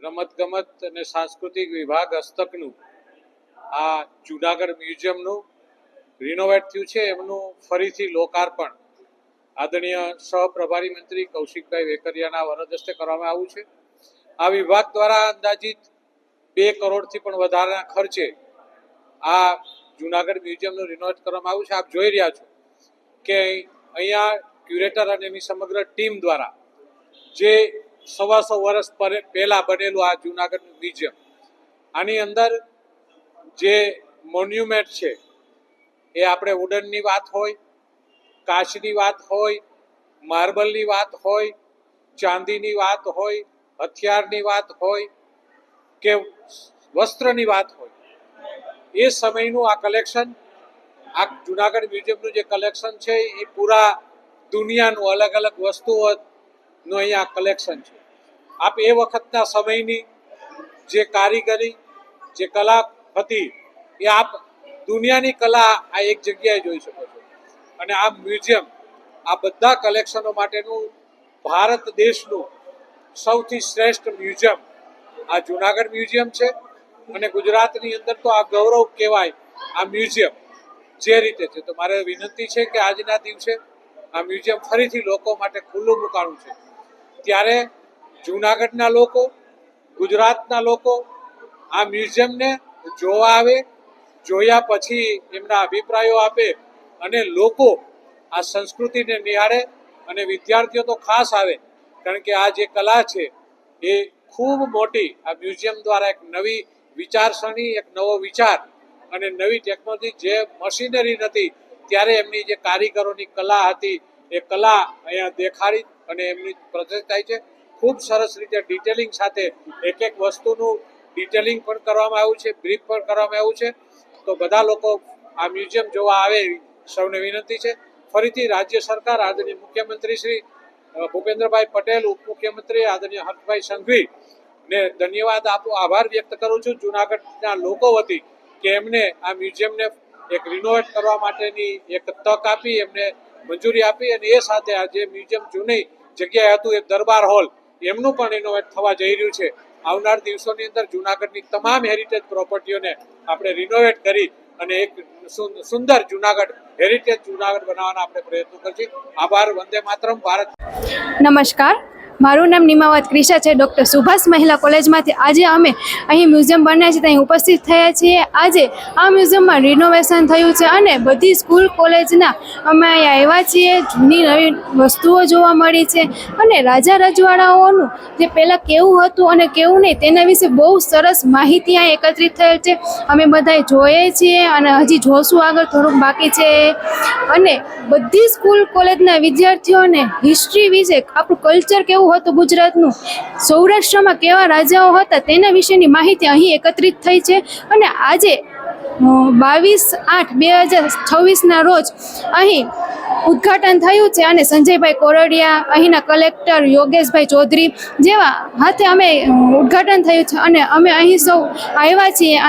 રમતગમત અને સાંસ્કૃતિક વિભાગ હસ્તકનું આ જૂનાગઢ મ્યુઝિયમનું રિનોવેટ થયું છે, એમનું ફરીથી લોકાર્પણ આદરણીય સહપ્રભારી મંત્રી કૌશિકભાઈ વેકરિયાના વરદ હસ્તે કરવામાં આવ્યું છે. આ વિભાગ દ્વારા અંદાજિત 2 કરોડથી પણ વધારાના ખર્ચે આ જૂનાગઢ મ્યુઝિયમનું રિનોવેટ કરવામાં આવ્યું છે. આપ જોઈ રહ્યા છો કે અહીંયા ક્યુરેટર અને એની સમગ્ર ટીમ દ્વારા જે 125 વર્ષ પહેલા બનેલું આ જૂનાગઢનું મ્યુઝિયમ, આની અંદર જે મોન્યુમેન્ટ છે એ આપણે વુડનની વાત હોય, કાચની વાત હોય, માર્બલની વાત હોય, ચાંદીની વાત હોય, હથિયારની વાત હોય કે વસ્ત્રની વાત હોય, એ સમયનું આ કલેક્શન, આ જૂનાગઢ મ્યુઝિયમનું જે કલેક્શન છે એ પૂરા દુનિયાનું અલગ અલગ વસ્તુઓનું અહીંયા કલેક્શન છે. આપ એ વખતના સમયની જે કારીગરી, જે કલા હતી એ આપ દુનિયાની કલા આ એક જગ્યાએ જોઈ શકો છો. અને આ મ્યુઝિયમ આ બધા કલેક્શનો માટેનું ભારત દેશનું સૌથી શ્રેષ્ઠ મ્યુઝિયમ આ જૂનાગઢ મ્યુઝિયમ છે. અને ગુજરાતની અંદર તો આ ગૌરવ કહેવાય આ મ્યુઝિયમ જે રીતે છે. તો મારે વિનંતી છે કે આજના દિવસે આ મ્યુઝિયમ ફરીથી લોકો માટે ખુલ્લું મુકાણું છે, ત્યારે જૂનાગઢના લોકો, ગુજરાતના લોકો આ મ્યુઝિયમને જોવા આવે, જોયા પછી એમના અભિપ્રાયો આપે અને લોકો આ સંસ્કૃતિને નિહાળે. અને વિદ્યાર્થીઓ તો ખાસ આવે, કારણ કે આ જે કલા છે એ ખૂબ મોટી આ મ્યુઝિયમ દ્વારા એક નવી વિચારસરણી, એક નવો વિચાર અને નવી ટેકનોલોજી, જે મશીનરી નથી ત્યારે એમની જે કારીગરોની કલા હતી એ કલા અહીંયા દેખાડી અને એમની પ્રદર્શિત થાય છે. ખૂબ સરસ રીતે ડિટેલિંગ સાથે એક એક વસ્તુનું ડિટેલિંગ પણ કરવામાં આવ્યું છે, બ્રીફ પણ કરવામાં આવ્યું છે. તો બધા લોકો આ મ્યુઝિયમ જોવા આવે, સૌને વિનંતી છે. ફરીથી રાજ્ય સરકાર, આદરણીય મુખ્યમંત્રી શ્રી ભૂપેન્દ્રભાઈ પટેલ, ઉપમુખ્યમંત્રી આદરણીય હર્ષભાઈ સંઘવી ને ધન્યવાદ આપું, આભાર વ્યક્ત કરું છું જૂનાગઢના લોકો વતી કે એમને આ મ્યુઝિયમને એક રિનોવેટ કરવા માટેની એક તક આપી, એમને મંજૂરી આપી. અને એ સાથે આ જે મ્યુઝિયમ જૂની જગ્યાએ હતું એ દરબાર હોલ, એમનું પણ રિનોવેટ થવા જઈ રહ્યું છે. આવનાર દિવસોની અંદર જૂનાગઢની તમામ હેરિટેજ પ્રોપર્ટીઓને આપણે રિનોવેટ કરી અને એક સુંદર જૂનાગઢ, હેરિટેજ જૂનાગઢ બનાવવાના આપણે પ્રયત્નો કરીએ. આભાર. વંદે માતરમ. ભારત. નમસ્કાર, મારું નામ નિમાવત ક્રિશા છે, ડૉક્ટર સુભાષ મહિલા કોલેજમાંથી. આજે અમે અહીં મ્યુઝિયમ બનાવ્યા છે ત્યાં ઉપસ્થિત થયા છીએ. આજે આ મ્યુઝિયમમાં રિનોવેશન થયું છે અને બધી સ્કૂલ કોલેજના અમે અહીંયા આવ્યા છીએ. જૂની નવી વસ્તુઓ જોવા મળી છે અને રાજા રજવાડાઓનું જે પહેલાં કેવું હતું અને કેવું નહીં તેના વિશે બહુ સરસ માહિતી અહીં એકત્રિત થયેલ છે. અમે બધાએ જોઈએ છીએ અને હજી જોશું, આગળ થોડુંક બાકી છે. અને બધી સ્કૂલ કોલેજના વિદ્યાર્થીઓને હિસ્ટ્રી વિશે, આપણું કલ્ચર કેવું હતું ગુજરાતનું, સૌરાષ્ટ્રમાં કેવા રાજાઓ હતા તેના વિશેની માહિતી અહીં એકત્રિત થઈ છે. અને આજે 22/8/2026ના રોજ અહીં ઉદ્ઘાટન થયું છે અને સંજયભાઈ કોરડિયા, અહીંના કલેક્ટર યોગેશભાઈ ચૌધરી જેવા હાથે અમે ઉદ્ઘાટન થયું છે અને અમે અહીં સૌ આવ્યા છીએ.